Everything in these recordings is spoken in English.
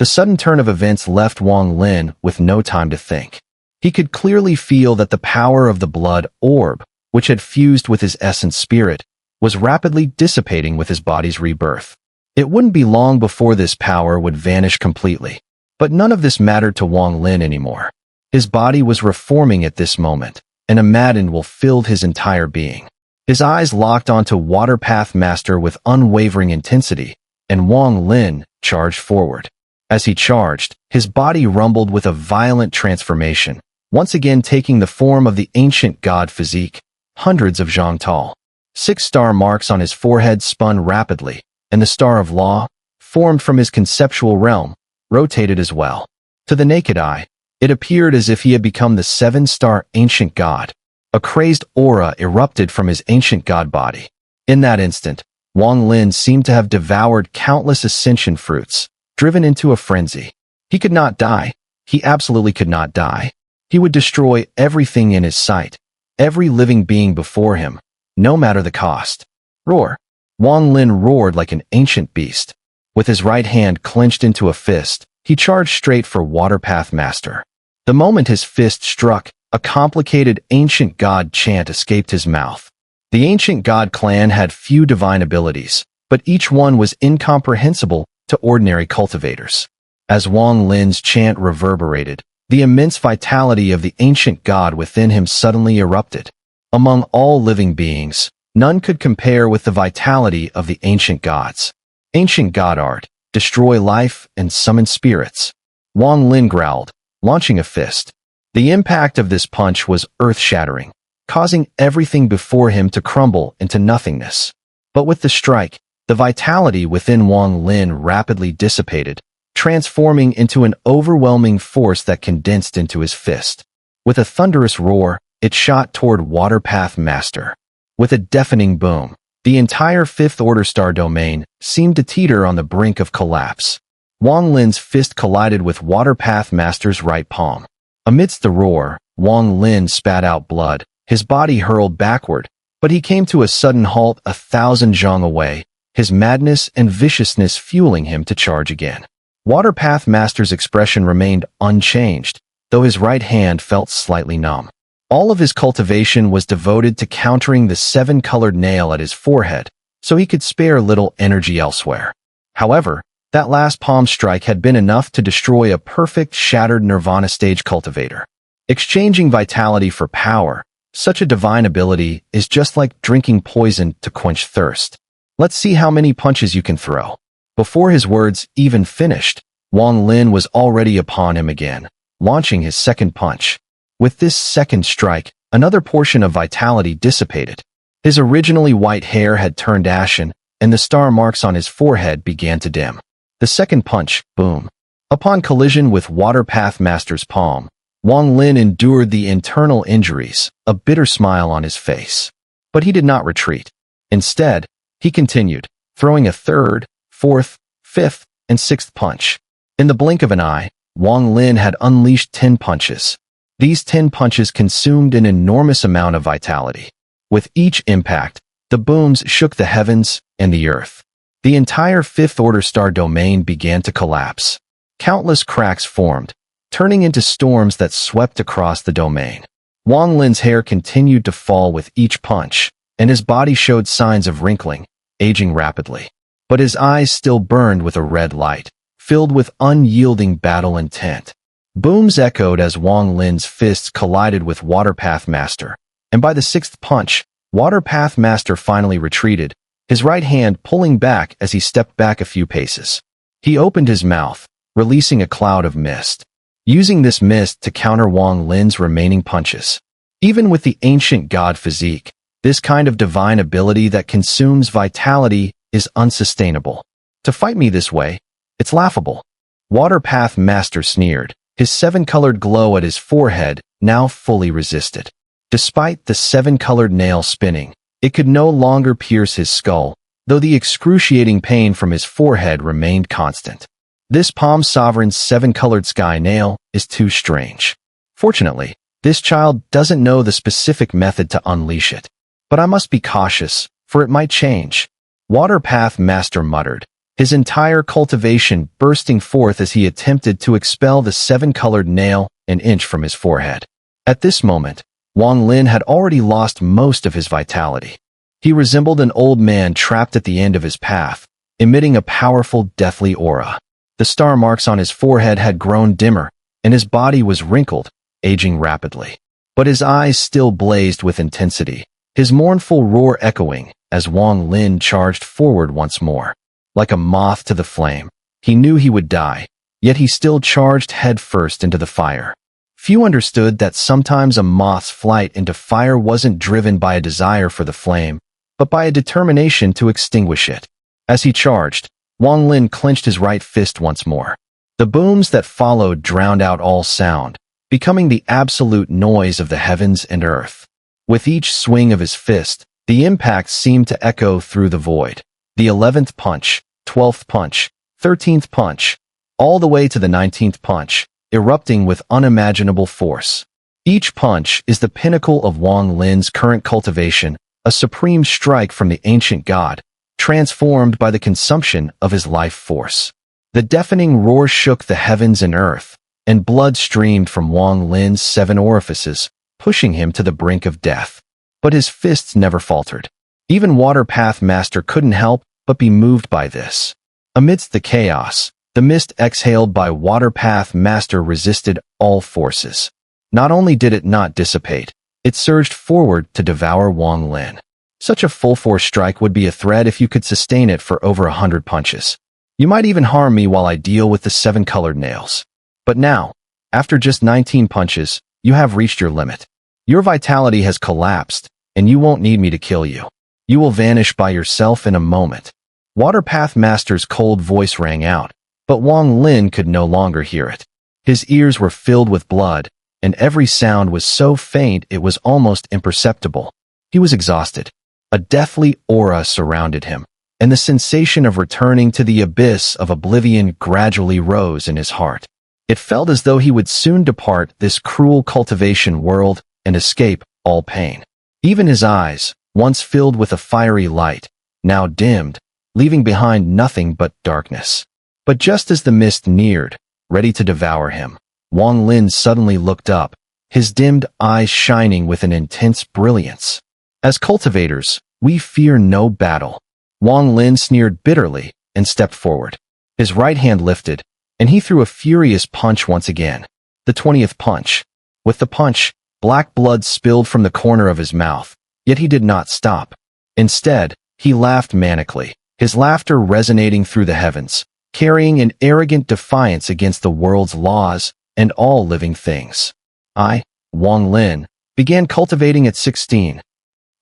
The sudden turn of events left Wang Lin with no time to think. He could clearly feel that the power of the blood orb, which had fused with his essence spirit, was rapidly dissipating with his body's rebirth. It wouldn't be long before this power would vanish completely. But none of this mattered to Wang Lin anymore. His body was reforming at this moment, and a maddened will filled his entire being. His eyes locked onto Water Path Master with unwavering intensity, and Wang Lin charged forward. As he charged, his body rumbled with a violent transformation, once again taking the form of the ancient god physique, hundreds of zhang tall. 6 star marks on his forehead spun rapidly, and the star of law, formed from his conceptual realm, rotated as well. To the naked eye, it appeared as if he had become the 7-star ancient god. A crazed aura erupted from his ancient god body. In that instant, Wang Lin seemed to have devoured countless ascension fruits, driven into a frenzy. He could not die. He absolutely could not die. He would destroy everything in his sight, every living being before him, no matter the cost. Roar! Wang Lin roared like an ancient beast. With his right hand clenched into a fist, he charged straight for Water Path Master. The moment his fist struck, a complicated ancient god chant escaped his mouth. The ancient god clan had few divine abilities, but each one was incomprehensible to ordinary cultivators. As Wang Lin's chant reverberated, the immense vitality of the ancient god within him suddenly erupted. Among all living beings, none could compare with the vitality of the ancient gods. Ancient god art, destroy life and summon spirits. Wang Lin growled, launching a fist. The impact of this punch was earth-shattering, causing everything before him to crumble into nothingness. But with the strike, the vitality within Wang Lin rapidly dissipated, transforming into an overwhelming force that condensed into his fist. With a thunderous roar, it shot toward Water Path Master. With a deafening boom, the entire 5th Order Star domain seemed to teeter on the brink of collapse. Wang Lin's fist collided with Water Path Master's right palm. Amidst the roar, Wang Lin spat out blood. His body hurled backward, but he came to a sudden halt 1,000 zhang away, his madness and viciousness fueling him to charge again. Water Path Master's expression remained unchanged, though his right hand felt slightly numb. All of his cultivation was devoted to countering the 7-colored nail at his forehead, so he could spare little energy elsewhere. However, that last palm strike had been enough to destroy a perfect, shattered Nirvana stage cultivator. Exchanging vitality for power, such a divine ability is just like drinking poison to quench thirst. Let's see how many punches you can throw. Before his words even finished, Wang Lin was already upon him again, launching his second punch. With this second strike, another portion of vitality dissipated. His originally white hair had turned ashen, and the star marks on his forehead began to dim. The second punch, boom. Upon collision with Water Path Master's palm, Wang Lin endured the internal injuries, a bitter smile on his face. But he did not retreat. Instead, he continued, throwing a 3rd, 4th, 5th, and 6th punch. In the blink of an eye, Wang Lin had unleashed 10 punches. These 10 punches consumed an enormous amount of vitality. With each impact, the booms shook the heavens and the earth. The entire 5th Order Star domain began to collapse. Countless cracks formed, turning into storms that swept across the domain. Wang Lin's hair continued to fall with each punch, and his body showed signs of wrinkling, aging rapidly. But his eyes still burned with a red light, filled with unyielding battle intent. Booms echoed as Wang Lin's fists collided with Water Path Master, and by the 6th punch, Water Path Master finally retreated, his right hand pulling back as he stepped back a few paces. He opened his mouth, releasing a cloud of mist, using this mist to counter Wang Lin's remaining punches. Even with the ancient god physique, this kind of divine ability that consumes vitality is unsustainable. To fight me this way, it's laughable. Water Path Master sneered, his 7-colored glow at his forehead now fully resisted. Despite the 7-colored nail spinning, it could no longer pierce his skull, though the excruciating pain from his forehead remained constant. This Palm Sovereign's 7-colored sky nail is too strange. Fortunately, this child doesn't know the specific method to unleash it. But I must be cautious, for it might change. Water Path Master muttered, his entire cultivation bursting forth as he attempted to expel the seven-colored nail an inch from his forehead. At this moment, Wang Lin had already lost most of his vitality. He resembled an old man trapped at the end of his path, emitting a powerful, deathly aura. The star marks on his forehead had grown dimmer, and his body was wrinkled, aging rapidly. But his eyes still blazed with intensity, his mournful roar echoing as Wang Lin charged forward once more. Like a moth to the flame, he knew he would die, yet he still charged headfirst into the fire. Few understood that sometimes a moth's flight into fire wasn't driven by a desire for the flame, but by a determination to extinguish it. As he charged, Wang Lin clenched his right fist once more. The booms that followed drowned out all sound, becoming the absolute noise of the heavens and earth. With each swing of his fist, the impact seemed to echo through the void. The 11th punch, 12th punch, 13th punch, all the way to the 19th punch, erupting with unimaginable force. Each punch is the pinnacle of Wang Lin's current cultivation, a supreme strike from the ancient god, transformed by the consumption of his life force. The deafening roar shook the heavens and earth, and blood streamed from Wang Lin's 7 orifices, pushing him to the brink of death. But his fists never faltered. Even Water Path Master couldn't help but be moved by this. Amidst the chaos, the mist exhaled by Water Path Master resisted all forces. Not only did it not dissipate, it surged forward to devour Wang Lin. Such a full-force strike would be a threat if you could sustain it for over 100 punches. You might even harm me while I deal with the 7 colored nails. But now, after just 19 punches, you have reached your limit. Your vitality has collapsed, and you won't need me to kill you. You will vanish by yourself in a moment. Water Path Master's cold voice rang out, but Wang Lin could no longer hear it. His ears were filled with blood, and every sound was so faint it was almost imperceptible. He was exhausted. A deathly aura surrounded him, and the sensation of returning to the abyss of oblivion gradually rose in his heart. It felt as though he would soon depart this cruel cultivation world and escape all pain. Even his eyes, once filled with a fiery light, now dimmed, leaving behind nothing but darkness. But just as the mist neared, ready to devour him, Wang Lin suddenly looked up, his dimmed eyes shining with an intense brilliance. As cultivators, we fear no battle. Wang Lin sneered bitterly and stepped forward. His right hand lifted, and he threw a furious punch once again. The 20th punch. With the punch, black blood spilled from the corner of his mouth, yet he did not stop. Instead, he laughed manically, his laughter resonating through the heavens, carrying an arrogant defiance against the world's laws and all living things. I, Wang Lin, began cultivating at 16.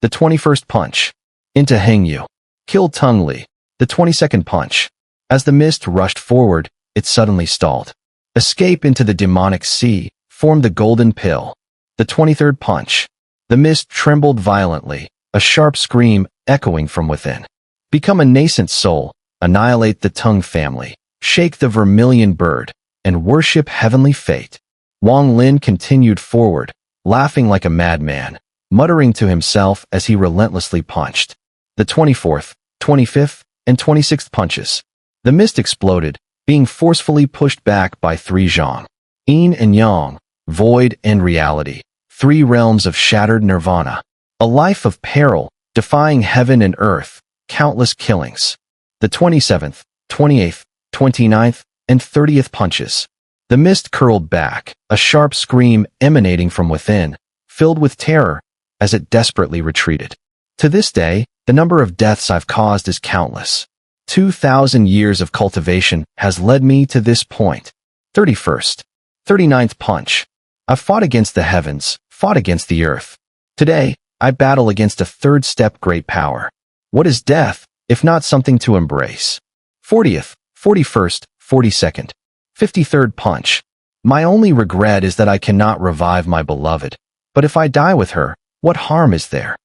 The 21st punch. Into Hengyu. Kill Tung Li. The 22nd punch. As the mist rushed forward, it suddenly stalled. Escape into the demonic sea, formed the golden pill. The 23rd punch. The mist trembled violently, a sharp scream echoing from within. Become a nascent soul, annihilate the Tung family, shake the vermilion bird, and worship heavenly fate. Wang Lin continued forward, laughing like a madman, muttering to himself as he relentlessly punched. The 24th, 25th, and 26th punches. The mist exploded, being forcefully pushed back by 3 Zhang. Yin and Yang, void and reality, 3 realms of shattered nirvana. A life of peril, defying heaven and earth, countless killings. The 27th, 28th, 29th, and 30th punches. The mist curled back, a sharp scream emanating from within, filled with terror, as it desperately retreated. To this day, the number of deaths I've caused is countless. 2,000 years of cultivation has led me to this point. 31st, 39th punch. I've fought against the heavens, fought against the earth. Today, I battle against a third-step great power. What is death, if not something to embrace? 40th, 41st, 42nd, 53rd punch. My only regret is that I cannot revive my beloved, but if I die with her, what harm is there?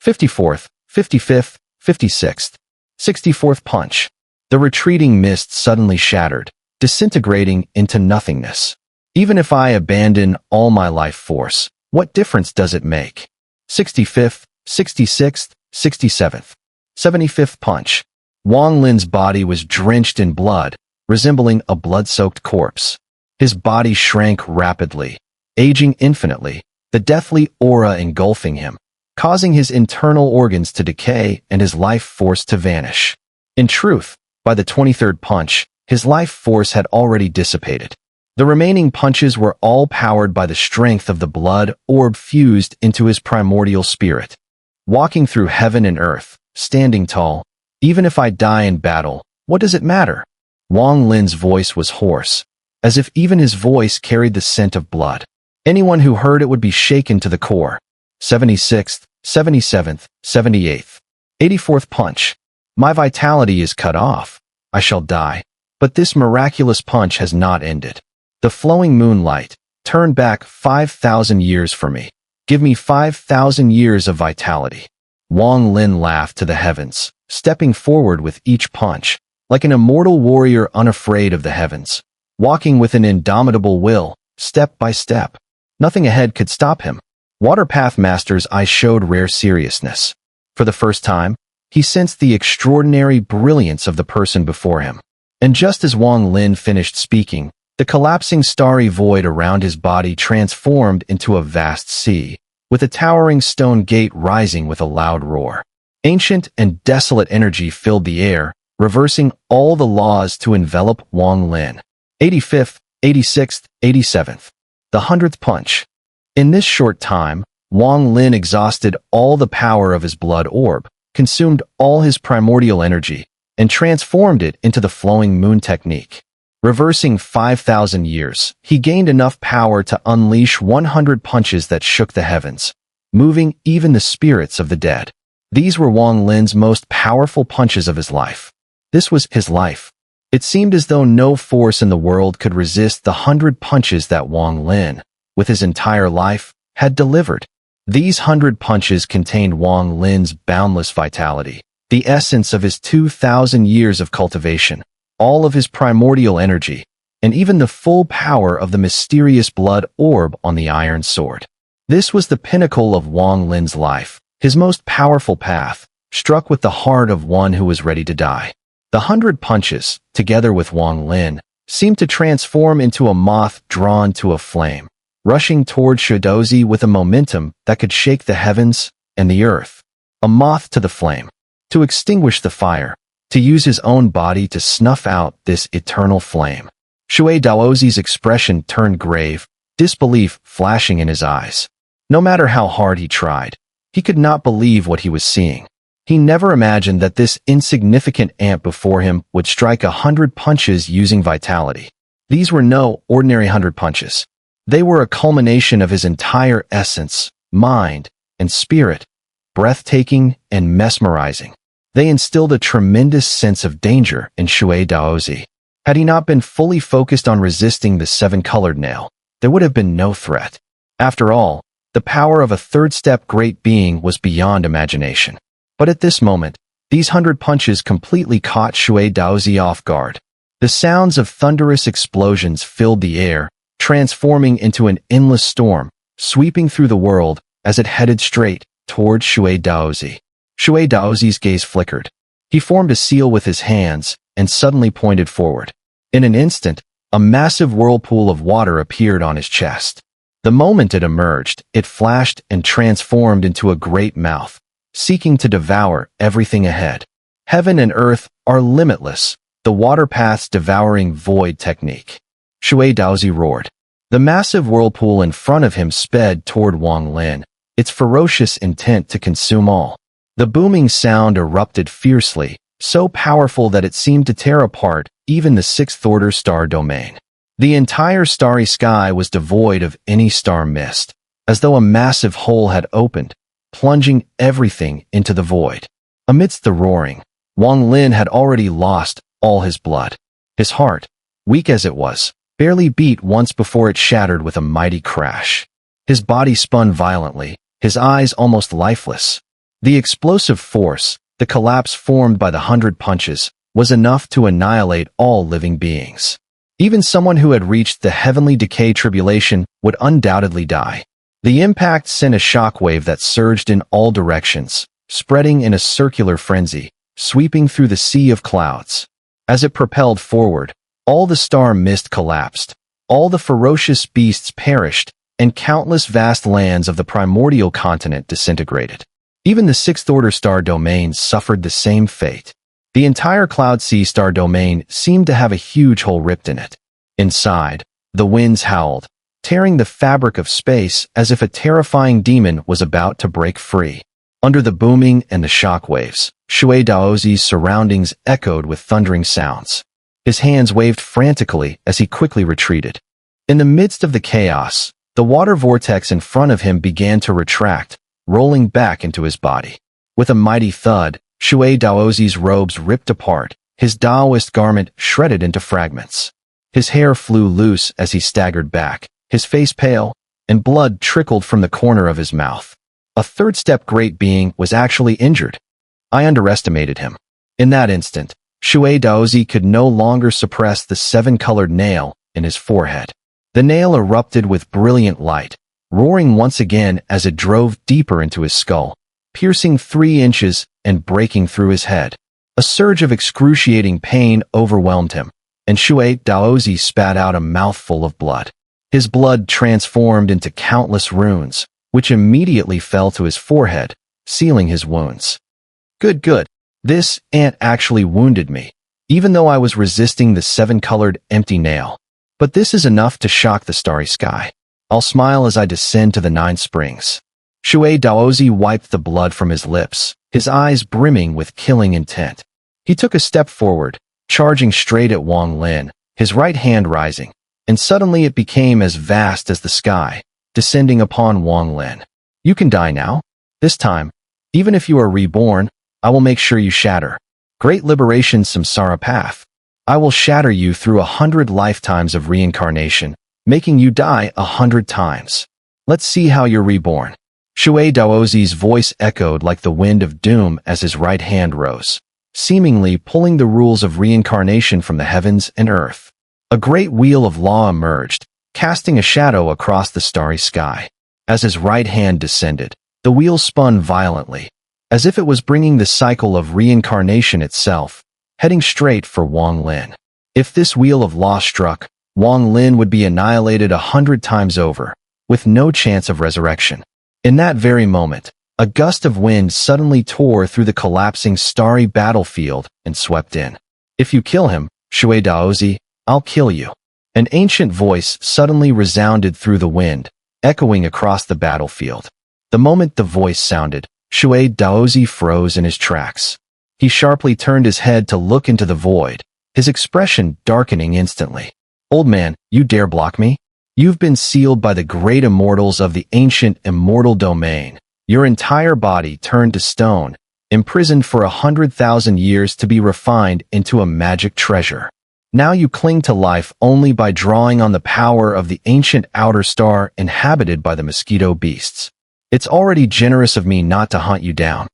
54th, 55th, 56th, 64th punch. The retreating mist suddenly shattered, disintegrating into nothingness. Even if I abandon all my life force, what difference does it make? 65th, 66th, 67th, 75th punch. Wang Lin's body was drenched in blood, resembling a blood-soaked corpse. His body shrank rapidly, aging infinitely, the deathly aura engulfing him, causing his internal organs to decay and his life force to vanish. In truth, by the 23rd punch, his life force had already dissipated. The remaining punches were all powered by the strength of the blood orb fused into his primordial spirit. Walking through heaven and earth, standing tall, even if I die in battle, what does it matter? Wang Lin's voice was hoarse, as if even his voice carried the scent of blood. Anyone who heard it would be shaken to the core. 76th, 77th, 78th, 84th punch. My vitality is cut off. I shall die. But this miraculous punch has not ended. The flowing moonlight, turn back 5,000 years for me. Give me 5,000 years of vitality. Wang Lin laughed to the heavens, stepping forward with each punch, like an immortal warrior unafraid of the heavens, walking with an indomitable will, step by step. Nothing ahead could stop him. Waterpath Master's eyes showed rare seriousness. For the first time, he sensed the extraordinary brilliance of the person before him. And just as Wang Lin finished speaking, the collapsing starry void around his body transformed into a vast sea, with a towering stone gate rising with a loud roar. Ancient and desolate energy filled the air, reversing all the laws to envelop Wang Lin. 85th, 86th, 87th. The 100th punch. In this short time, Wang Lin exhausted all the power of his blood orb, consumed all his primordial energy, and transformed it into the flowing moon technique. Reversing 5,000 years, he gained enough power to unleash 100 punches that shook the heavens, moving even the spirits of the dead. These were Wang Lin's most powerful punches of his life. This was his life. It seemed as though no force in the world could resist the 100 punches that Wang Lin, with his entire life, had delivered. These 100 punches contained Wang Lin's boundless vitality, the essence of his 2,000 years of cultivation, all of his primordial energy, and even the full power of the mysterious blood orb on the iron sword. This was the pinnacle of Wang Lin's life, his most powerful path, struck with the heart of one who was ready to die. The 100 punches, together with Wang Lin, seemed to transform into a moth drawn to a flame, rushing toward Shidozi with a momentum that could shake the heavens and the earth. A moth to the flame, to extinguish the fire, to use his own body to snuff out this eternal flame. Shui Daozi's expression turned grave, disbelief flashing in his eyes. No matter how hard he tried, he could not believe what he was seeing. He never imagined that this insignificant ant before him would strike 100 punches using vitality. These were no ordinary 100 punches. They were a culmination of his entire essence, mind, and spirit, breathtaking and mesmerizing. They instilled a tremendous sense of danger in Shui Daozi. Had he not been fully focused on resisting the seven-colored nail, there would have been no threat. After all, the power of a third-step great being was beyond imagination. But at this moment, these 100 punches completely caught Shui Daozi off guard. The sounds of thunderous explosions filled the air, transforming into an endless storm, sweeping through the world as it headed straight toward Shui Daozi. Shui Daozi's gaze flickered. He formed a seal with his hands and suddenly pointed forward. In an instant, a massive whirlpool of water appeared on his chest. The moment it emerged, it flashed and transformed into a great mouth, seeking to devour everything ahead. Heaven and earth are limitless, the water path's devouring void technique. Shui Daozi roared. The massive whirlpool in front of him sped toward Wang Lin, its ferocious intent to consume all. The booming sound erupted fiercely, so powerful that it seemed to tear apart even the sixth-order star domain. The entire starry sky was devoid of any star mist, as though a massive hole had opened, plunging everything into the void. Amidst the roaring, Wang Lin had already lost all his blood. His heart, weak as it was, barely beat once before it shattered with a mighty crash. His body spun violently, his eyes almost lifeless. The explosive force, the collapse formed by the 100 punches, was enough to annihilate all living beings. Even someone who had reached the heavenly decay tribulation would undoubtedly die. The impact sent a shockwave that surged in all directions, spreading in a circular frenzy, sweeping through the sea of clouds. As it propelled forward, all the star mist collapsed, all the ferocious beasts perished, and countless vast lands of the primordial continent disintegrated. Even the sixth-order star domain suffered the same fate. The entire Cloud Sea star domain seemed to have a huge hole ripped in it. Inside, the winds howled, tearing the fabric of space as if a terrifying demon was about to break free. Under the booming and the shock waves, Shui Daozi's surroundings echoed with thundering sounds. His hands waved frantically as he quickly retreated. In the midst of the chaos, the water vortex in front of him began to retract, rolling back into his body. With a mighty thud, Shui Daozi's robes ripped apart, his Daoist garment shredded into fragments. His hair flew loose as he staggered back, his face pale, and blood trickled from the corner of his mouth. A third-step great being was actually injured. I underestimated him. In that instant, Shui Daozi could no longer suppress the seven-colored nail in his forehead. The nail erupted with brilliant light, roaring once again as it drove deeper into his skull, piercing 3 inches and breaking through his head. A surge of excruciating pain overwhelmed him, and Shui Daozi spat out a mouthful of blood. His blood transformed into countless runes, which immediately fell to his forehead, sealing his wounds. Good. This ant actually wounded me, even though I was resisting the 7-colored empty nail. But this is enough to shock the starry sky. I'll smile as I descend to the 9 springs. Shui Daozi wiped the blood from his lips, his eyes brimming with killing intent. He took a step forward, charging straight at Wang Lin, his right hand rising, and suddenly it became as vast as the sky, descending upon Wang Lin. You can die now. This time, even if you are reborn, I will make sure you shatter. Great Liberation Samsara Path. I will shatter you through 100 lifetimes of reincarnation, making you die 100 times. Let's see how you're reborn. Shui Daozi's voice echoed like the wind of doom as his right hand rose, seemingly pulling the rules of reincarnation from the heavens and earth. A great wheel of law emerged, casting a shadow across the starry sky. As his right hand descended, the wheel spun violently, as if it was bringing the cycle of reincarnation itself, heading straight for Wang Lin. If this wheel of law struck, Wang Lin would be annihilated 100 times over, with no chance of resurrection. In that very moment, a gust of wind suddenly tore through the collapsing starry battlefield and swept in. If you kill him, Shui Daozi, I'll kill you. An ancient voice suddenly resounded through the wind, echoing across the battlefield. The moment the voice sounded, Shui Daozi froze in his tracks. He sharply turned his head to look into the void, his expression darkening instantly. Old man, you dare block me? You've been sealed by the great immortals of the ancient immortal domain. Your entire body turned to stone, imprisoned for 100,000 years to be refined into a magic treasure. Now you cling to life only by drawing on the power of the ancient outer star inhabited by the mosquito beasts. It's already generous of me not to hunt you down.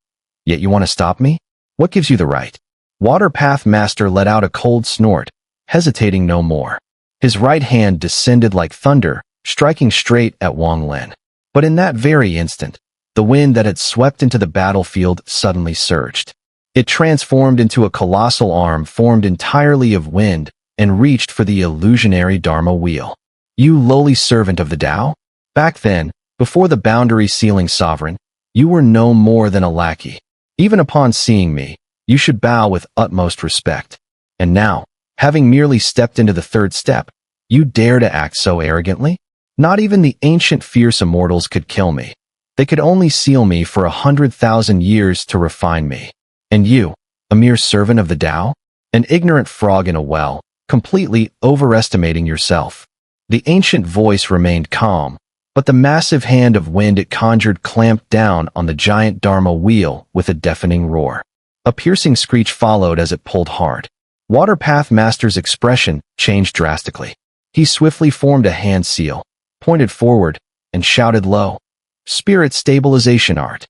Yet you want to stop me? What gives you the right? Water Path Master let out a cold snort, hesitating no more. His right hand descended like thunder, striking straight at Wang Lin. But in that very instant, the wind that had swept into the battlefield suddenly surged. It transformed into a colossal arm formed entirely of wind and reached for the illusionary Dharma wheel. You lowly servant of the Tao? Back then, before the boundary-sealing sovereign, you were no more than a lackey. Even upon seeing me, you should bow with utmost respect. And now, having merely stepped into the 3rd step, you dare to act so arrogantly? Not even the ancient fierce immortals could kill me. They could only seal me for 100,000 years to refine me. And you, a mere servant of the Tao? An ignorant frog in a well, completely overestimating yourself. The ancient voice remained calm, but the massive hand of wind it conjured clamped down on the giant Dharma wheel with a deafening roar. A piercing screech followed as it pulled hard. Water Path Master's expression changed drastically. He swiftly formed a hand seal, pointed forward, and shouted low, "Spirit Stabilization Art."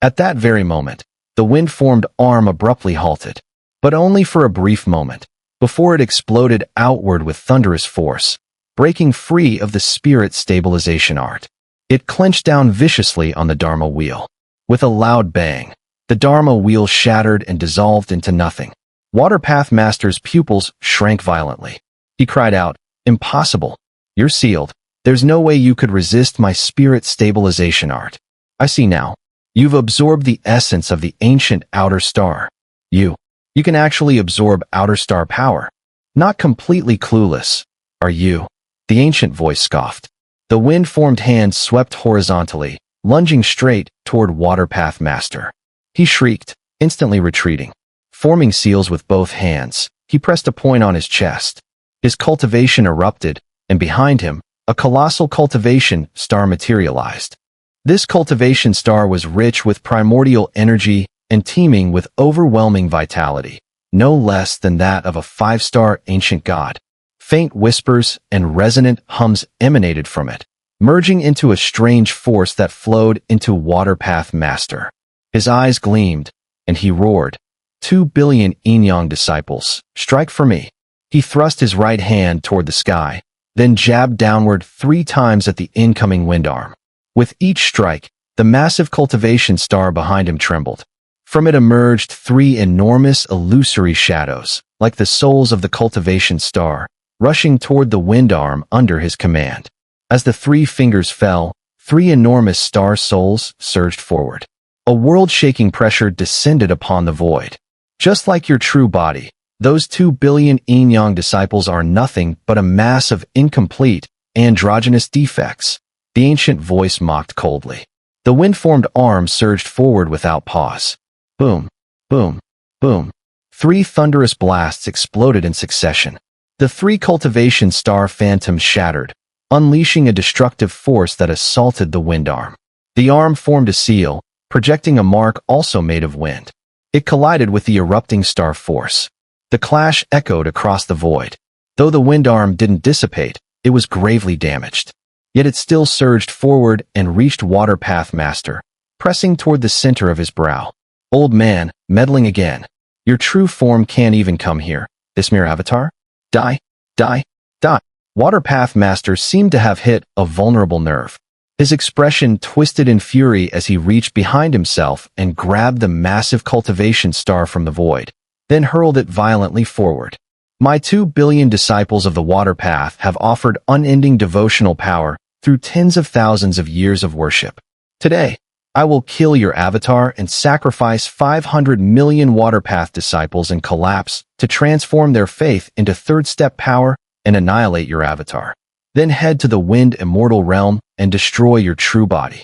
At that very moment, the wind-formed arm abruptly halted, but only for a brief moment, before it exploded outward with thunderous force, breaking free of the Spirit Stabilization Art. It clenched down viciously on the Dharma wheel. With a loud bang, The Dharma wheel shattered and dissolved into nothing. Waterpath Master's pupils shrank violently. He cried out, "Impossible! You're sealed. There's no way you could resist my spirit stabilization art. I see now. You've absorbed the essence of the ancient outer star. You can actually absorb outer star power. Not completely clueless, are you?" The ancient voice scoffed. The wind-formed hand swept horizontally, lunging straight toward Waterpath Master. He shrieked, instantly retreating. Forming seals with both hands, he pressed a point on his chest. His cultivation erupted, and behind him, a colossal cultivation star materialized. This cultivation star was rich with primordial energy and teeming with overwhelming vitality, no less than that of a 5-star ancient god. Faint whispers and resonant hums emanated from it, merging into a strange force that flowed into Waterpath Master. His eyes gleamed, and he roared, 2 billion yin-yang disciples, strike for me." He thrust his right hand toward the sky, then jabbed downward 3 times at the incoming wind arm. With each strike, the massive cultivation star behind him trembled. From it emerged 3 enormous illusory shadows, like the souls of the cultivation star, rushing toward the wind arm under his command. As the 3 fingers fell, 3 enormous star souls surged forward. A world-shaking pressure descended upon the void. Just like your true body, those 2 billion yin-yang disciples are nothing but a mass of incomplete, androgynous defects. The ancient voice mocked coldly. The wind-formed arm surged forward without pause. Boom, boom, boom. 3 thunderous blasts exploded in succession. The 3 cultivation star phantoms shattered, unleashing a destructive force that assaulted the wind arm. The arm formed a seal, projecting a mark also made of wind. It collided with the erupting star force. The clash echoed across the void. Though the wind arm didn't dissipate, it was gravely damaged. Yet it still surged forward and reached Waterpath Master, pressing toward the center of his brow. "Old man, meddling again. Your true form can't even come here. This mere avatar? Die, die, die." Waterpath Master seemed to have hit a vulnerable nerve. His expression twisted in fury as he reached behind himself and grabbed the massive cultivation star from the void, then hurled it violently forward. "My 2 billion disciples of the Water Path have offered unending devotional power through tens of thousands of years of worship. Today, I will kill your avatar and sacrifice 500 million Water Path disciples and collapse to transform their faith into third-step power and annihilate your avatar. Then head to the Wind Immortal realm and destroy your true body."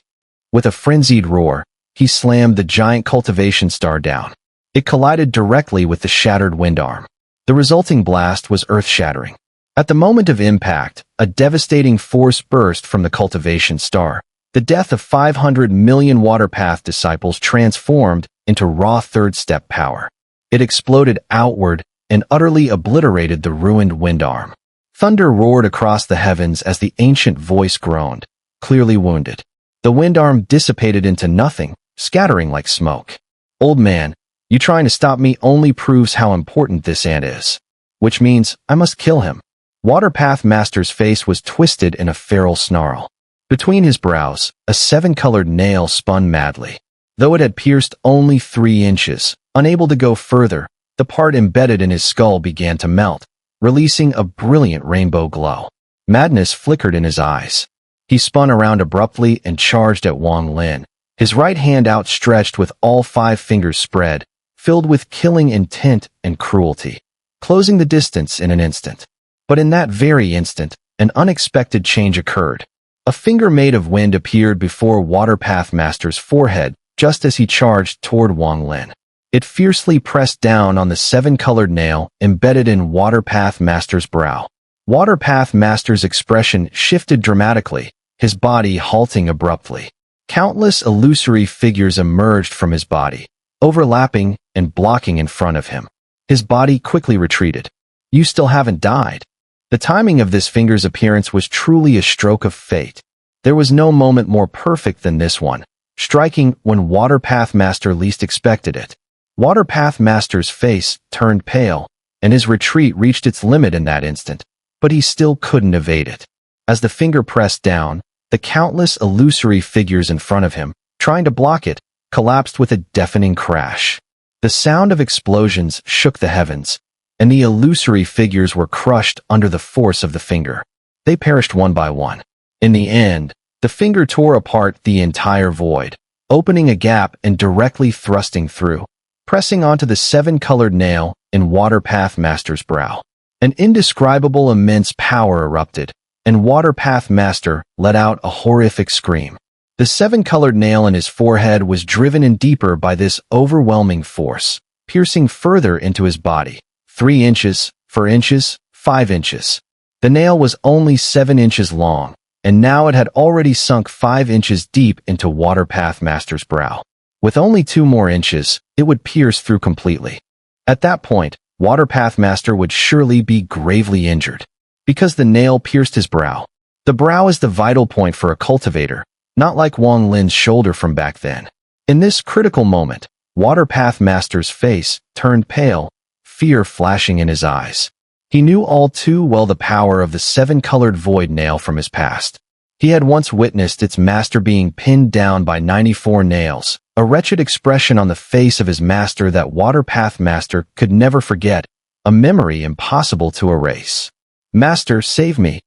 With a frenzied roar, he slammed the giant cultivation star down. It collided directly with the shattered wind arm. The resulting blast was earth-shattering. At the moment of impact, a devastating force burst from the cultivation star. The death of 500 million Waterpath disciples transformed into raw third-step power. It exploded outward and utterly obliterated the ruined wind arm. Thunder roared across the heavens as the ancient voice groaned, clearly wounded. The wind arm dissipated into nothing, scattering like smoke. "Old man, you trying to stop me only proves how important this ant is. Which means I must kill him." Waterpath Master's face was twisted in a feral snarl. Between his brows, a 7-colored nail spun madly. Though it had pierced only 3 inches, unable to go further, the part embedded in his skull began to melt, releasing a brilliant rainbow glow. Madness flickered in his eyes. He spun around abruptly and charged at Wang Lin, his right hand outstretched with all 5 fingers spread, filled with killing intent and cruelty, closing the distance in an instant. But in that very instant, an unexpected change occurred. A finger made of wind appeared before Waterpath Master's forehead just as he charged toward Wang Lin. It fiercely pressed down on the 7-colored nail embedded in Waterpath Master's brow. Waterpath Master's expression shifted dramatically, his body halting abruptly. Countless illusory figures emerged from his body, overlapping and blocking in front of him. His body quickly retreated. "You still haven't died." The timing of this finger's appearance was truly a stroke of fate. There was no moment more perfect than this one, striking when Waterpath Master least expected it. Waterpath Master's face turned pale, and his retreat reached its limit in that instant, but he still couldn't evade it. As the finger pressed down, the countless illusory figures in front of him, trying to block it, collapsed with a deafening crash. The sound of explosions shook the heavens, and the illusory figures were crushed under the force of the finger. They perished one by one. In the end, the finger tore apart the entire void, opening a gap and directly thrusting through, pressing onto the seven-colored nail in Waterpath Master's brow. An indescribable immense power erupted, and Waterpath Master let out a horrific scream. The seven-colored nail in his forehead was driven in deeper by this overwhelming force, piercing further into his body. 3 inches, 4 inches, 5 inches. The nail was only 7 inches long, and now it had already sunk 5 inches deep into Waterpath Master's brow. With only 2 more inches, it would pierce through completely. At that point, Waterpath Master would surely be gravely injured, because the nail pierced his brow. The brow is the vital point for a cultivator, not like Wang Lin's shoulder from back then. In this critical moment, Waterpath Master's face turned pale, fear flashing in his eyes. He knew all too well the power of the seven-colored void nail from his past. He had once witnessed its master being pinned down by 94 nails, a wretched expression on the face of his master that Waterpath Master could never forget, a memory impossible to erase. "Master, save me."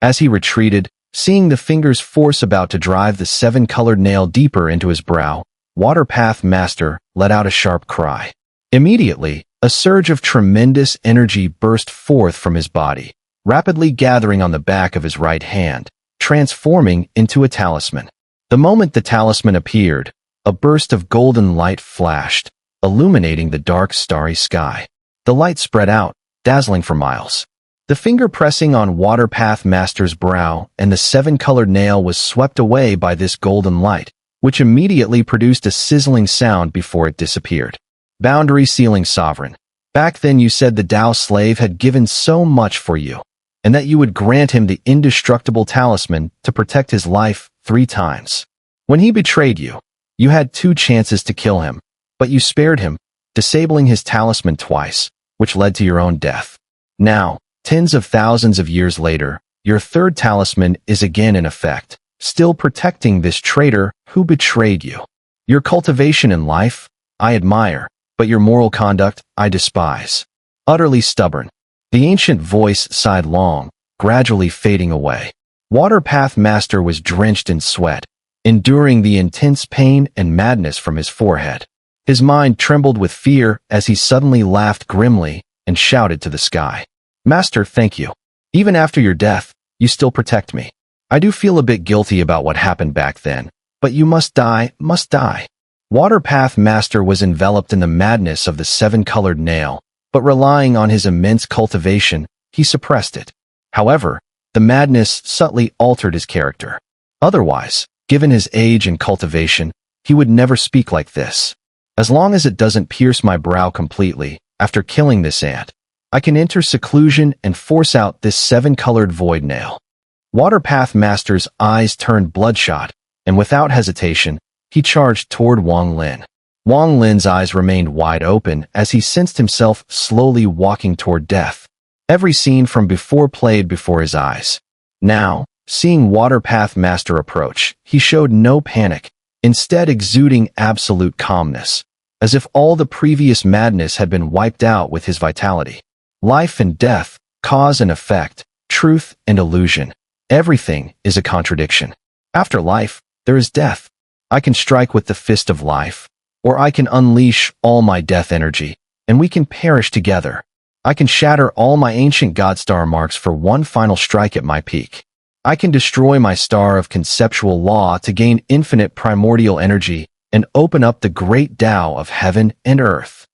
As he retreated, seeing the finger's force about to drive the seven-colored nail deeper into his brow, Waterpath Master let out a sharp cry. Immediately, a surge of tremendous energy burst forth from his body, rapidly gathering on the back of his right hand, transforming into a talisman. The moment the talisman appeared, a burst of golden light flashed, illuminating the dark, starry sky. The light spread out, dazzling for miles. The finger pressing on Waterpath Master's brow and the seven-colored nail was swept away by this golden light, which immediately produced a sizzling sound before it disappeared. Boundary Sealing Sovereign. Back then you said the Tao slave had given so much for you, and that you would grant him the indestructible talisman to protect his life 3 times. When he betrayed you, you had 2 chances to kill him, but you spared him, disabling his talisman twice, which led to your own death. Now, tens of thousands of years later, your 3rd talisman is again in effect, still protecting this traitor who betrayed you. Your cultivation in life, I admire, but your moral conduct, I despise. Utterly stubborn. The ancient voice sighed long, gradually fading away. Waterpath Master was drenched in sweat, enduring the intense pain and madness from his forehead. His mind trembled with fear as he suddenly laughed grimly and shouted to the sky. "Master, thank you. Even after your death, you still protect me. I do feel a bit guilty about what happened back then, but you must die, must die." Waterpath Master was enveloped in the madness of the seven-colored nail, but relying on his immense cultivation, he suppressed it. However, the madness subtly altered his character. Otherwise, given his age and cultivation, he would never speak like this. "As long as it doesn't pierce my brow completely, after killing this ant, I can enter seclusion and force out this seven-colored void nail." Waterpath Master's eyes turned bloodshot, and without hesitation, he charged toward Wang Lin. Wang Lin's eyes remained wide open as he sensed himself slowly walking toward death. Every scene from before played before his eyes. Now, seeing Waterpath Master approach, he showed no panic, instead exuding absolute calmness, as if all the previous madness had been wiped out with his vitality. Life and death, cause and effect, truth and illusion. Everything is a contradiction. After life, there is death. I can strike with the fist of life, or I can unleash all my death energy, and we can perish together. I can shatter all my ancient god star marks for one final strike at my peak. I can destroy my star of conceptual law to gain infinite primordial energy and open up the great Tao of heaven and earth.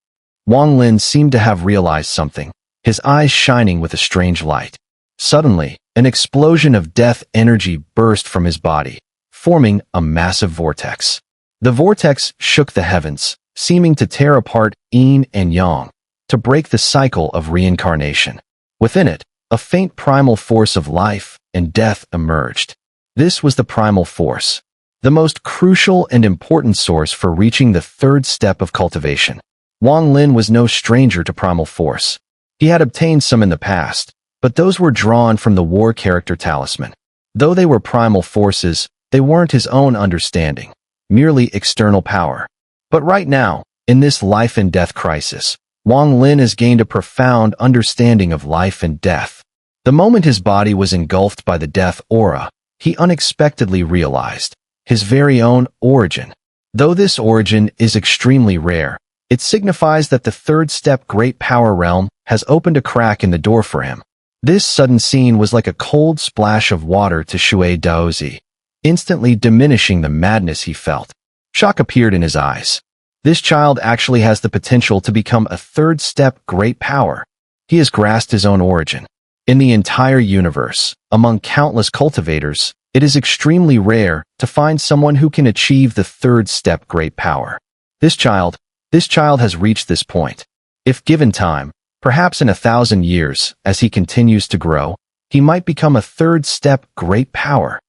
Wang Lin seemed to have realized something, his eyes shining with a strange light. Suddenly, an explosion of death energy burst from his body, forming a massive vortex. The vortex shook the heavens, seeming to tear apart yin and yang, to break the cycle of reincarnation. Within it, a faint primal force of life and death emerged. This was the primal force, the most crucial and important source for reaching the 3rd step of cultivation. Wang Lin was no stranger to primal force. He had obtained some in the past, but those were drawn from the war character talisman. Though they were primal forces, they weren't his own understanding, merely external power. But right now, in this life and death crisis, Wang Lin has gained a profound understanding of life and death. The moment his body was engulfed by the death aura, he unexpectedly realized his very own origin. Though this origin is extremely rare, it signifies that the third step great power realm has opened a crack in the door for him. This sudden scene was like a cold splash of water to Shui Daozi, instantly diminishing the madness he felt. Shock appeared in his eyes. This child actually has the potential to become a third step great power. He has grasped his own origin. In the entire universe, among countless cultivators, it is extremely rare to find someone who can achieve the third step great power. This child has reached this point. If given time, perhaps in 1,000 years, as he continues to grow, he might become a third step great power.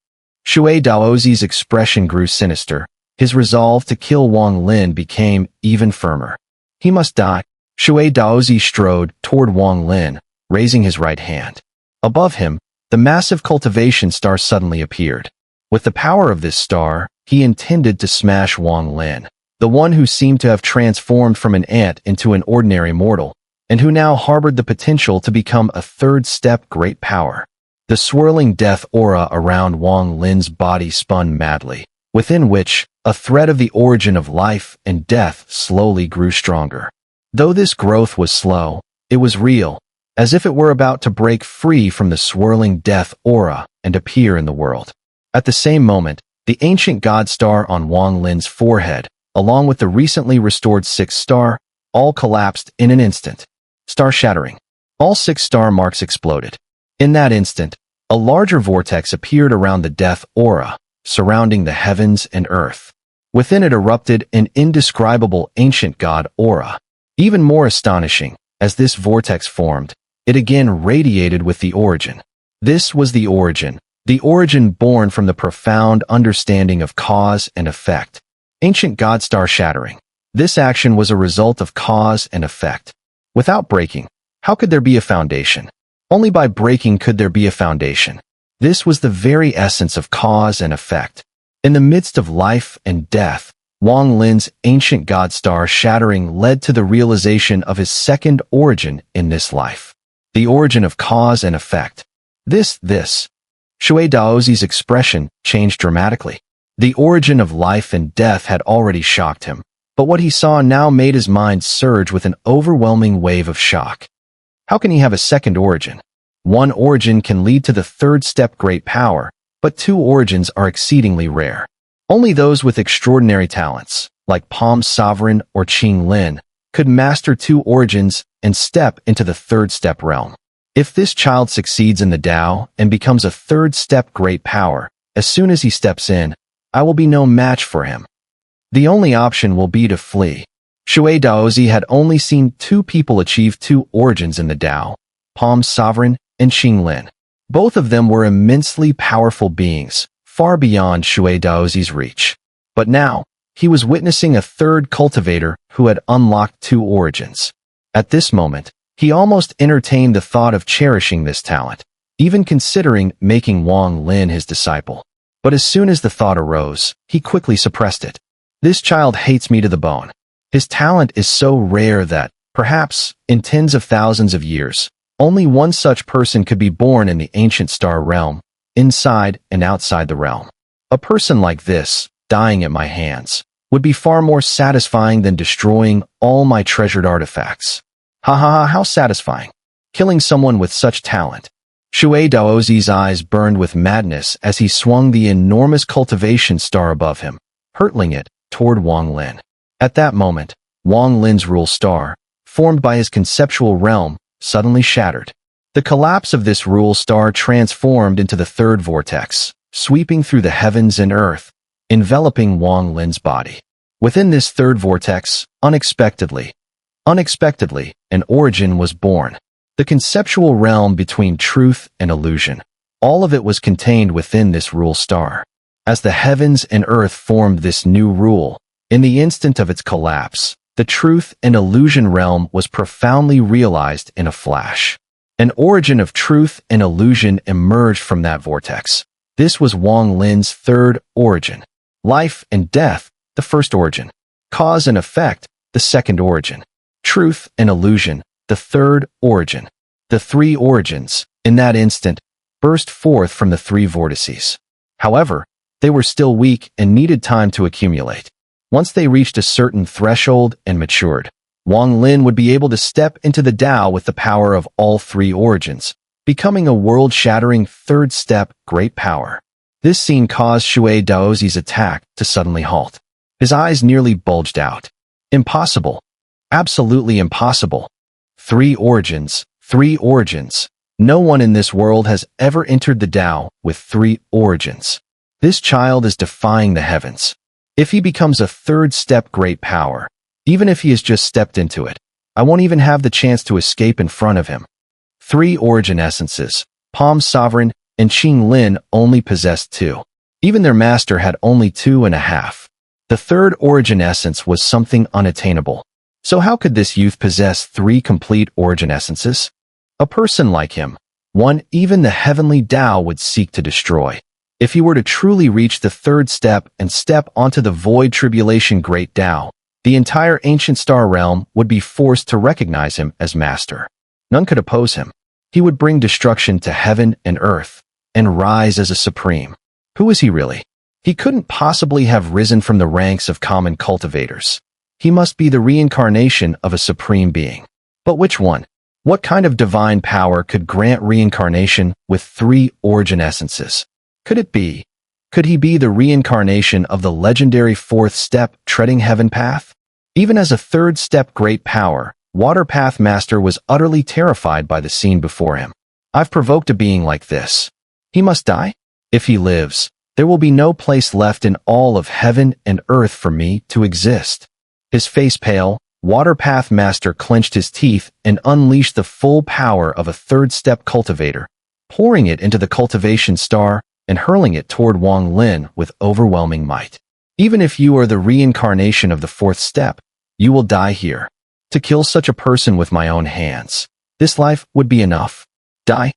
Shui Daozi's expression grew sinister. His resolve to kill Wang Lin became even firmer. He must die. Shui Daozi strode toward Wang Lin, raising his right hand. Above him, the massive cultivation star suddenly appeared. With the power of this star, he intended to smash Wang Lin, the one who seemed to have transformed from an ant into an ordinary mortal, and who now harbored the potential to become a third step great power. The swirling death aura around Wang Lin's body spun madly, within which a thread of the origin of life and death slowly grew stronger. Though this growth was slow, it was real, as if it were about to break free from the swirling death aura and appear in the world. At the same moment, the ancient god star on Wang Lin's forehead, along with the recently restored sixth star, all collapsed in an instant. Star shattering. All 6 star marks exploded. In that instant, a larger vortex appeared around the death aura, surrounding the heavens and earth. Within it erupted an indescribable ancient god aura. Even more astonishing, as this vortex formed, it again radiated with the origin. This was the origin born from the profound understanding of cause and effect. Ancient god star shattering. This action was a result of cause and effect. Without breaking, how could there be a foundation? Only by breaking could there be a foundation. This was the very essence of cause and effect. In the midst of life and death, Wang Lin's ancient god star shattering led to the realization of his second origin in this life. The origin of cause and effect. This. Shui Daozi's expression changed dramatically. The origin of life and death had already shocked him, but what he saw now made his mind surge with an overwhelming wave of shock. How can he have a second origin? One origin can lead to the third step great power, but 2 origins are exceedingly rare. Only those with extraordinary talents, like Palm Sovereign or Qing Lin, could master 2 origins and step into the third step realm. If this child succeeds in the Tao and becomes a third step great power, as soon as he steps in, I will be no match for him. The only option will be to flee. Shui Daozi had only seen 2 people achieve 2 origins in the Tao, Palm Sovereign and Qing Lin. Both of them were immensely powerful beings, far beyond Shui Daozi's reach. But now, he was witnessing a third cultivator who had unlocked 2 origins. At this moment, he almost entertained the thought of cherishing this talent, even considering making Wang Lin his disciple. But as soon as the thought arose, he quickly suppressed it. This child hates me to the bone. His talent is so rare that, perhaps, in tens of thousands of years, only one such person could be born in the ancient star realm, inside and outside the realm. A person like this, dying at my hands, would be far more satisfying than destroying all my treasured artifacts. How satisfying. Killing someone with such talent. Shui Daozi's eyes burned with madness as he swung the enormous cultivation star above him, hurtling it toward Wang Lin. At that moment, Wang Lin's rule star, formed by his conceptual realm, suddenly shattered. The collapse of this rule star transformed into the third vortex, sweeping through the heavens and earth, enveloping Wang Lin's body. Within this third vortex, unexpectedly, an origin was born. The conceptual realm between truth and illusion. All of it was contained within this rule star. As the heavens and earth formed this new rule, in the instant of its collapse, the truth and illusion realm was profoundly realized in a flash. An origin of truth and illusion emerged from that vortex. This was Wang Lin's third origin. Life and death, the first origin. Cause and effect, the second origin. Truth and illusion, the third origin. The three origins, in that instant, burst forth from the three vortices. However, they were still weak and needed time to accumulate. Once they reached a certain threshold and matured, Wang Lin would be able to step into the Tao with the power of all three origins, becoming a world-shattering third-step great power. This scene caused Shui Daozi's attack to suddenly halt. His eyes nearly bulged out. Impossible. Absolutely impossible. Three origins. No one in this world has ever entered the Tao with three origins. This child is defying the heavens. If he becomes a third-step great power, even if he has just stepped into it, I won't even have the chance to escape in front of him. Three origin essences, Palm Sovereign and Qing Lin only possessed two. Even their master had only 2.5. The third origin essence was something unattainable. So how could this youth possess three complete origin essences? A person like him, one even the heavenly Tao would seek to destroy. If he were to truly reach the third step and step onto the void tribulation great Tao, the entire ancient star realm would be forced to recognize him as master. None could oppose him. He would bring destruction to heaven and earth, and rise as a supreme. Who is he really? He couldn't possibly have risen from the ranks of common cultivators. He must be the reincarnation of a supreme being. But which one? What kind of divine power could grant reincarnation with three origin essences? Could he be the reincarnation of the legendary fourth step treading heaven path? Even as a third step great power, Water Path Master was utterly terrified by the scene before him. I've provoked a being like this. He must die? If he lives, there will be no place left in all of heaven and earth for me to exist. His face pale, Water Path Master clenched his teeth and unleashed the full power of a third step cultivator, pouring it into the cultivation star and hurling it toward Wang Lin with overwhelming might. Even if you are the reincarnation of the fourth step, you will die here. To kill such a person with my own hands, this life would be enough. Die.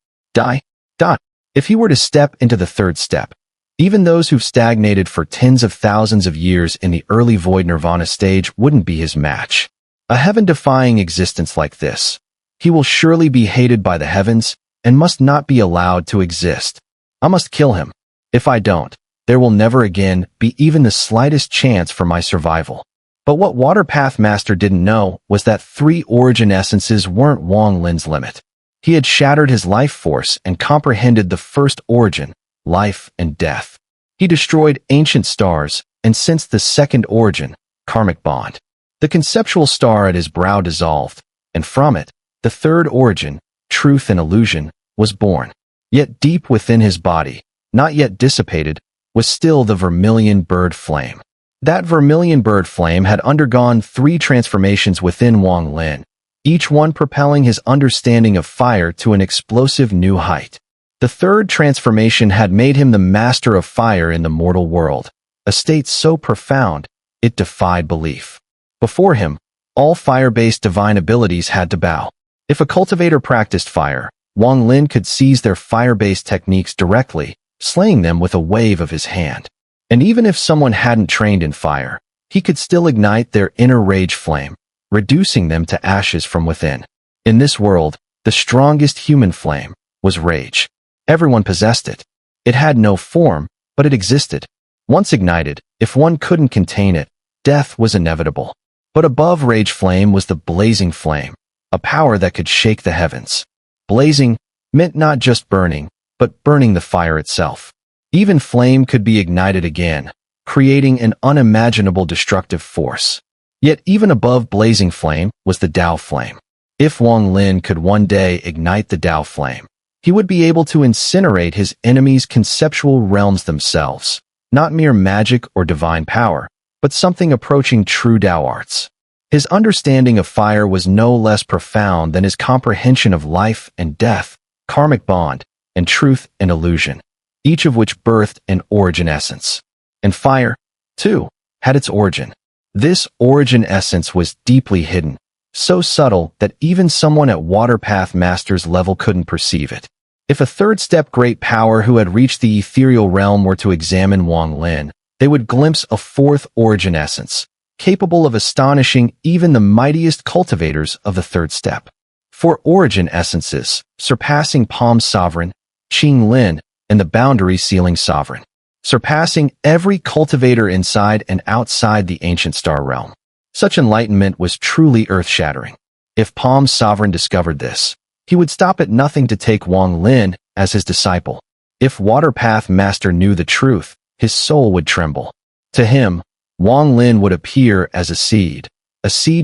If he were to step into the third step, even those who've stagnated for tens of thousands of years in the early void nirvana stage wouldn't be his match. A heaven-defying existence like this, he will surely be hated by the heavens and must not be allowed to exist. I must kill him. If I don't, there will never again be even the slightest chance for my survival. But what Water Path Master didn't know was that three origin essences weren't Wang Lin's limit. He had shattered his life force and comprehended the first origin, life and death. He destroyed ancient stars and sensed the second origin, karmic bond. The conceptual star at his brow dissolved, and from it, the third origin, truth and illusion, was born. Yet deep within his body, not yet dissipated, was still the vermilion bird flame. That vermilion bird flame had undergone three transformations within Wang Lin, each one propelling his understanding of fire to an explosive new height. The third transformation had made him the master of fire in the mortal world, a state so profound, it defied belief. Before him, all fire-based divine abilities had to bow. If a cultivator practiced fire, Wang Lin could seize their fire-based techniques directly, slaying them with a wave of his hand. And even if someone hadn't trained in fire, he could still ignite their inner rage flame, reducing them to ashes from within. In this world, the strongest human flame was rage. Everyone possessed it. It had no form, but it existed. Once ignited, if one couldn't contain it, death was inevitable. But above rage flame was the blazing flame, a power that could shake the heavens. Blazing meant not just burning, but burning the fire itself. Even flame could be ignited again, creating an unimaginable destructive force. Yet even above blazing flame was the Tao flame. If Wang Lin could one day ignite the Tao flame, he would be able to incinerate his enemies' conceptual realms themselves, not mere magic or divine power, but something approaching true Tao arts. His understanding of fire was no less profound than his comprehension of life and death, karmic bond, and truth and illusion, each of which birthed an origin essence. And fire, too, had its origin. This origin essence was deeply hidden, so subtle that even someone at Water Path Master's level couldn't perceive it. If a third-step great power who had reached the ethereal realm were to examine Wang Lin, they would glimpse a fourth origin essence, capable of astonishing even the mightiest cultivators of the third step. 4 origin essences, surpassing Palm's sovereign, Qing Lin, and the boundary-sealing sovereign, surpassing every cultivator inside and outside the ancient star realm. Such enlightenment was truly earth-shattering. If Palm's sovereign discovered this, he would stop at nothing to take Wang Lin as his disciple. If Waterpath Master knew the truth, his soul would tremble. To him, Wang Lin would appear as a seed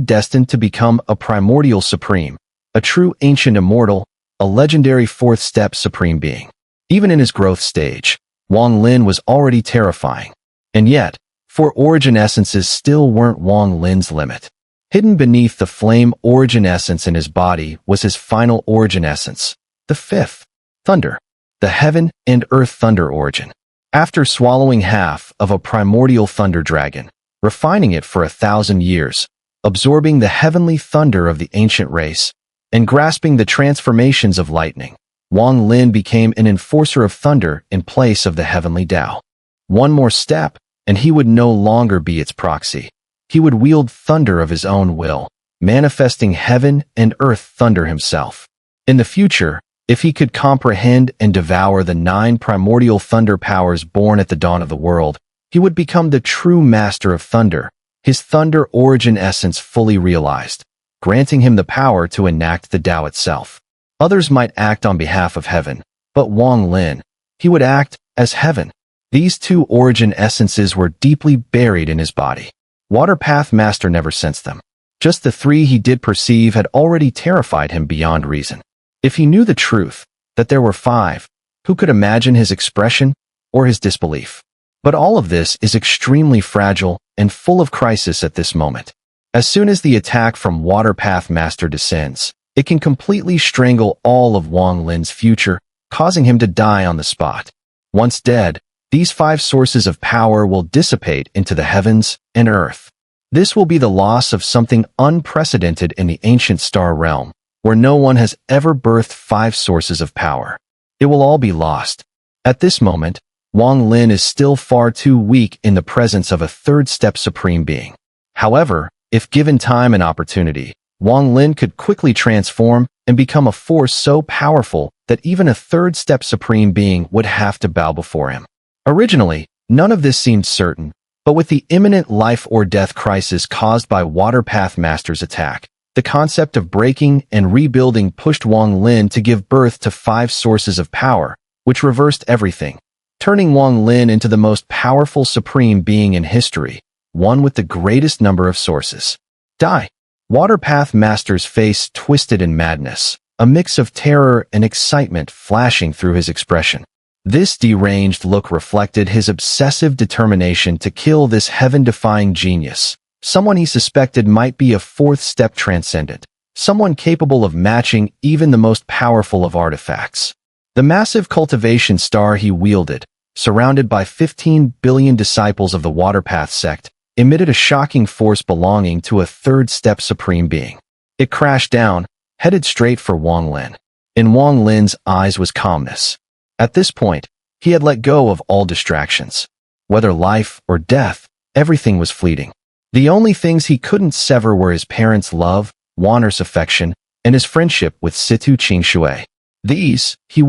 destined to become a primordial supreme, a true ancient immortal, a legendary fourth step supreme being. Even in his growth stage, Wang Lin was already terrifying. And yet, 4 origin essences still weren't Wang Lin's limit. Hidden beneath the flame origin essence in his body was his final origin essence, the 5th, thunder, the heaven and earth thunder origin. After swallowing half of a primordial thunder dragon, refining it for 1,000 years, absorbing the heavenly thunder of the ancient race, and grasping the transformations of lightning, Wang Lin became an enforcer of thunder in place of the heavenly Tao. One more step, and he would no longer be its proxy. He would wield thunder of his own will, manifesting heaven and earth thunder himself. In the future, if he could comprehend and devour the 9 primordial thunder powers born at the dawn of the world, he would become the true master of thunder, his thunder origin essence fully realized, granting him the power to enact the Tao itself. Others might act on behalf of heaven, but Wang Lin, he would act as heaven. These 2 origin essences were deeply buried in his body. Waterpath Master never sensed them. Just the 3 he did perceive had already terrified him beyond reason. If he knew the truth, that there were 5, who could imagine his expression or his disbelief? But all of this is extremely fragile and full of crisis at this moment. As soon as the attack from Waterpath Master descends, it can completely strangle all of Wang Lin's future, causing him to die on the spot. Once dead, these 5 sources of power will dissipate into the heavens and earth. This will be the loss of something unprecedented in the ancient star realm, where no one has ever birthed 5 sources of power. It will all be lost. At this moment, Wang Lin is still far too weak in the presence of a third step supreme being. However, if given time and opportunity, Wang Lin could quickly transform and become a force so powerful that even a third step supreme being would have to bow before him. Originally, none of this seemed certain, but with the imminent life or death crisis caused by Waterpath Master's attack, the concept of breaking and rebuilding pushed Wang Lin to give birth to 5 sources of power, which reversed everything, turning Wang Lin into the most powerful supreme being in history, one with the greatest number of sources. Die. Waterpath Master's face twisted in madness, a mix of terror and excitement flashing through his expression. This deranged look reflected his obsessive determination to kill this heaven-defying genius, someone he suspected might be a fourth step transcendent, someone capable of matching even the most powerful of artifacts. The massive cultivation star he wielded, surrounded by 15 billion disciples of the Waterpath sect, emitted a shocking force belonging to a third step supreme being. It crashed down, headed straight for Wang Lin. In Wang Lin's eyes was calmness. At this point, he had let go of all distractions. Whether life or death, everything was fleeting. The only things he couldn't sever were his parents' love, Wan'er's affection, and his friendship with Situ Qingshui. These, he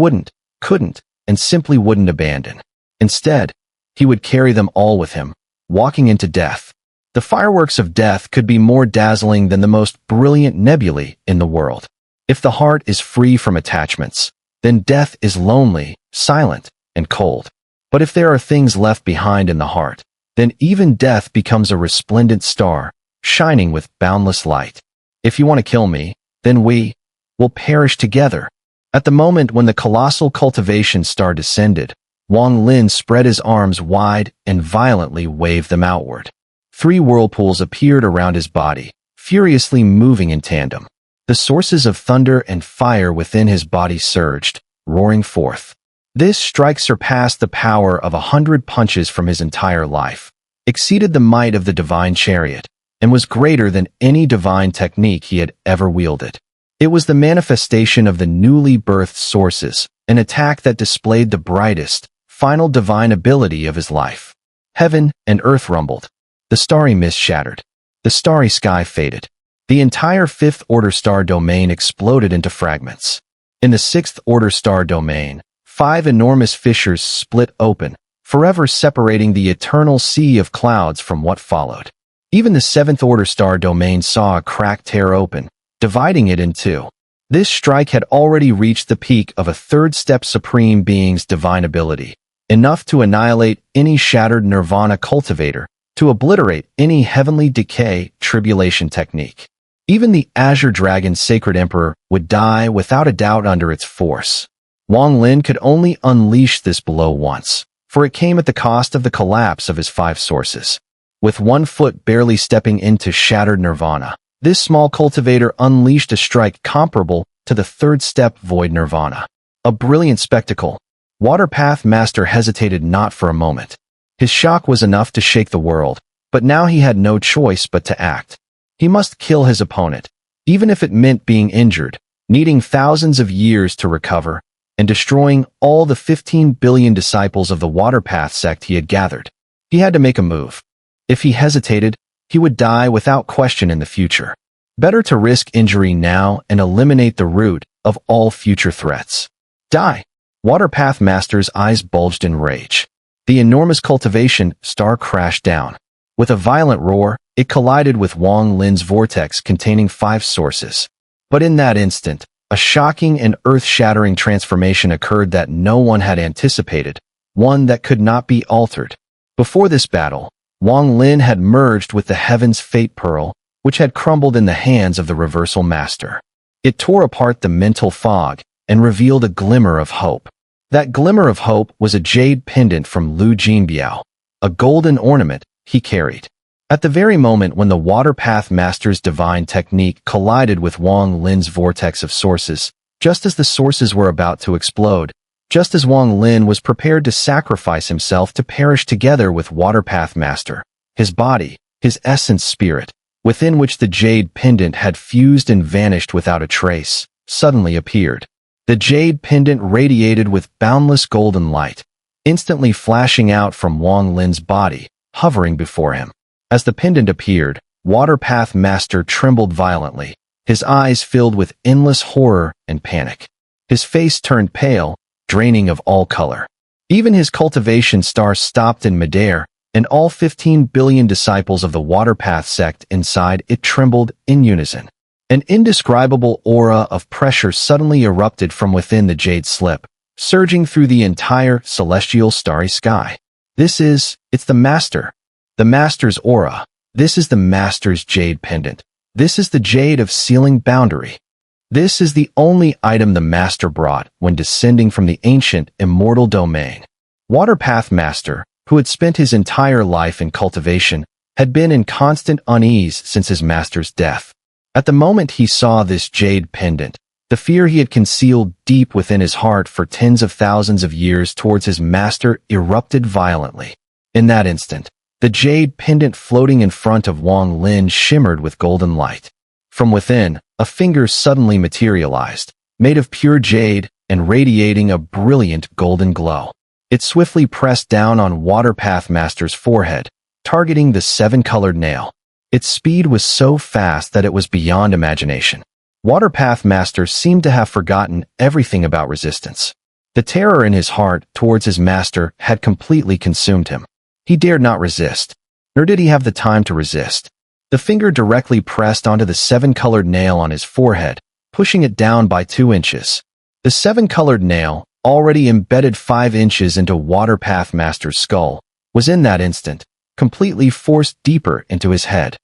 couldn't, and simply wouldn't abandon. Instead, he would carry them all with him, walking into death. The fireworks of death could be more dazzling than the most brilliant nebulae in the world. If the heart is free from attachments, then death is lonely, silent, and cold. But if there are things left behind in the heart, then even death becomes a resplendent star, shining with boundless light. If you want to kill me, then we will perish together. At the moment when the colossal cultivation star descended, Wang Lin spread his arms wide and violently waved them outward. 3 whirlpools appeared around his body, furiously moving in tandem. The sources of thunder and fire within his body surged, roaring forth. This strike surpassed the power of 100 punches from his entire life, exceeded the might of the divine chariot, and was greater than any divine technique he had ever wielded. It was the manifestation of the newly birthed sources, an attack that displayed the brightest, final divine ability of his life. Heaven and earth rumbled. The starry mist shattered. The starry sky faded. The entire Fifth Order star domain exploded into fragments. In the Sixth Order star domain, 5 enormous fissures split open, forever separating the eternal sea of clouds from what followed. Even the Seventh Order star domain saw a crack tear open, dividing it in two. This strike had already reached the peak of a third-step supreme being's divine ability, enough to annihilate any shattered nirvana cultivator, to obliterate any heavenly decay tribulation technique. Even the Azure Dragon's sacred emperor would die without a doubt under its force. Wang Lin could only unleash this blow once, for it came at the cost of the collapse of his 5 sources. With 1 foot barely stepping into shattered nirvana, this small cultivator unleashed a strike comparable to the third-step void nirvana. A brilliant spectacle. Waterpath Master hesitated not for a moment. His shock was enough to shake the world, but now he had no choice but to act. He must kill his opponent, even if it meant being injured, needing thousands of years to recover, and destroying all the 15 billion disciples of the Waterpath sect he had gathered. He had to make a move. If he hesitated, he would die without question in the future. Better to risk injury now and eliminate the root of all future threats. Die! Waterpath Master's eyes bulged in rage. The enormous cultivation star crashed down. With a violent roar, it collided with Wang Lin's vortex containing 5 sources. But in that instant, a shocking and earth-shattering transformation occurred that no one had anticipated, one that could not be altered. Before this battle, Wang Lin had merged with the Heaven's Fate Pearl, which had crumbled in the hands of the Reversal Master. It tore apart the mental fog and revealed a glimmer of hope. That glimmer of hope was a jade pendant from Lu Jinbiao, a golden ornament he carried. At the very moment when the Waterpath Master's divine technique collided with Wang Lin's vortex of sources, just as the sources were about to explode, just as Wang Lin was prepared to sacrifice himself to perish together with Waterpath Master, his body, his essence spirit, within which the jade pendant had fused and vanished without a trace, suddenly appeared. The jade pendant radiated with boundless golden light, instantly flashing out from Wang Lin's body, hovering before him. As the pendant appeared, Waterpath Master trembled violently, his eyes filled with endless horror and panic. His face turned pale, draining of all color. Even his cultivation star stopped in midair, and all 15 billion disciples of the Waterpath sect inside it trembled in unison. An indescribable aura of pressure suddenly erupted from within the jade slip, surging through the entire celestial starry sky. It's the Master. The Master's aura. This is the Master's jade pendant. This is the jade of sealing boundary. This is the only item the Master brought when descending from the ancient immortal domain. Waterpath Master, who had spent his entire life in cultivation, had been in constant unease since his master's death. At the moment he saw this jade pendant, the fear he had concealed deep within his heart for tens of thousands of years towards his master erupted violently. In that instant, the jade pendant floating in front of Wang Lin shimmered with golden light. From within, a finger suddenly materialized, made of pure jade and radiating a brilliant golden glow. It swiftly pressed down on Waterpath Master's forehead, targeting the 7-colored nail. Its speed was so fast that it was beyond imagination. Waterpath Master seemed to have forgotten everything about resistance. The terror in his heart towards his master had completely consumed him. He dared not resist, nor did he have the time to resist. The finger directly pressed onto the 7-colored nail on his forehead, pushing it down by 2 inches. The 7-colored nail, already embedded 5 inches into Waterpath Master's skull, was in that instant completely forced deeper into his head.